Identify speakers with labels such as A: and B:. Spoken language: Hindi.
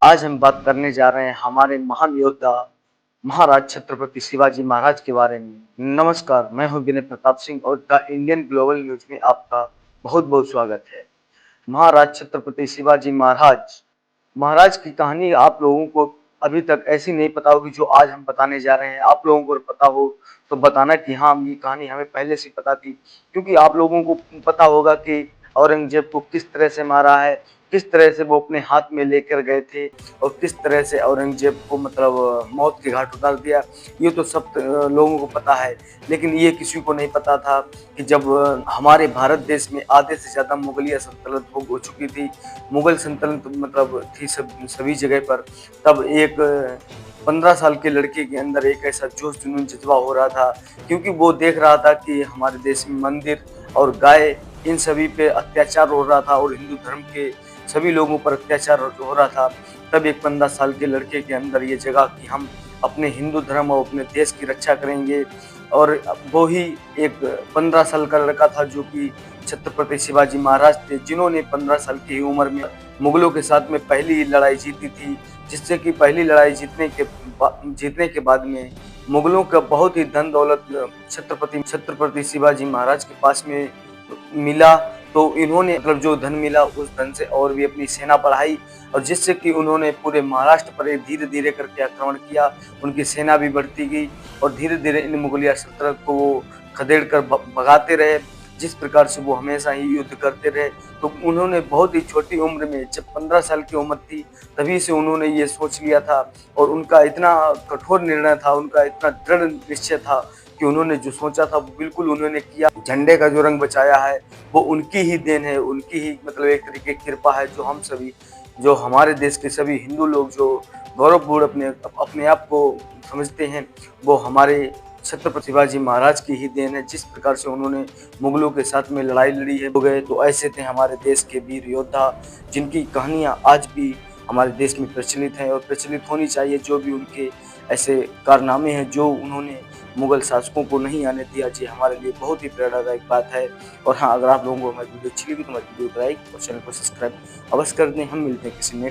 A: आज हम बात करने जा रहे हैं हमारे महान योद्धा महाराज छत्रपति शिवाजी महाराज के बारे में। नमस्कार, मैं हूं विनय प्रताप सिंह और द इंडियन ग्लोबल न्यूज में आपका बहुत बहुत स्वागत है। महाराज छत्रपति शिवाजी महाराज महाराज की कहानी आप लोगों को अभी तक ऐसी नहीं पता होगी जो आज हम बताने जा रहे हैं। आप लोगों को पता हो तो बताना कि हाँ, ये कहानी हमें पहले से पता थी, क्योंकि आप लोगों को पता होगा कि औरंगजेब को किस तरह से मारा है, किस तरह से वो अपने हाथ में लेकर गए थे और किस तरह से औरंगजेब को मतलब मौत के घाट उतार दिया। ये तो सब लोगों को पता है, लेकिन ये किसी को नहीं पता था कि जब हमारे भारत देश में आधे से ज़्यादा मुगलिया सल्तनत हो चुकी थी, मुगल सल्तनत मतलब थी सभी जगह पर, तब एक 15 साल के लड़के के अंदर एक ऐसा जोश जुनून जज्बा हो रहा था, क्योंकि वो देख रहा था कि हमारे देश में मंदिर और गाय इन सभी पे अत्याचार हो रहा था और हिंदू धर्म के सभी लोगों पर अत्याचार हो रहा था। तब एक 15 साल के लड़के के अंदर ये जगा कि हम अपने हिंदू धर्म और अपने देश की रक्षा करेंगे। और वो ही एक 15 साल का लड़का था जो कि छत्रपति शिवाजी महाराज थे, जिन्होंने 15 साल की उम्र में मुगलों के साथ में पहली लड़ाई जीती थी, जिससे कि पहली लड़ाई जीतने के बाद में मुगलों का बहुत ही धन दौलत छत्रपति शिवाजी महाराज के पास में मिला। तो इन्होंने मतलब जो धन मिला उस धन से और भी अपनी सेना बढ़ाई, और जिससे कि उन्होंने पूरे महाराष्ट्र पर धीरे धीरे करके आक्रमण किया। उनकी सेना भी बढ़ती गई और धीरे धीरे इन मुगलिया सल्तनत को वो खदेड़ कर भगाते रहे। जिस प्रकार से वो हमेशा ही युद्ध करते रहे, तो उन्होंने बहुत ही छोटी उम्र में, जब 15 साल की उम्र थी, तभी से उन्होंने ये सोच लिया था और उनका इतना कठोर निर्णय था, उनका इतना दृढ़ निश्चय था कि उन्होंने जो सोचा था वो बिल्कुल उन्होंने किया। झंडे का जो रंग बचाया है वो उनकी ही देन है, उनकी ही मतलब एक तरीके की कृपा है, जो हम सभी, जो हमारे देश के सभी हिंदू लोग जो गौरवपूर्ण अपने आप को समझते हैं, वो हमारे छत्रपति शिवाजी महाराज की ही देन है। जिस प्रकार से उन्होंने मुगलों के साथ में लड़ाई लड़ी है, हो गए, तो ऐसे थे हमारे देश के वीर योद्धा, जिनकी कहानियाँ आज भी हमारे देश में प्रचलित हैं और प्रचलित होनी चाहिए। जो भी उनके ऐसे कारनामे हैं जो उन्होंने मुगल शासकों को नहीं आने दिया, जी हमारे लिए बहुत ही प्रेरणादायक बात है। और हाँ, अगर आप लोगों को हमारी वीडियो अच्छी लगी तो हमारी वीडियो को लाइक और चैनल को सब्सक्राइब अवश्य कर दें। हम मिलते हैं किसी नेक्स्ट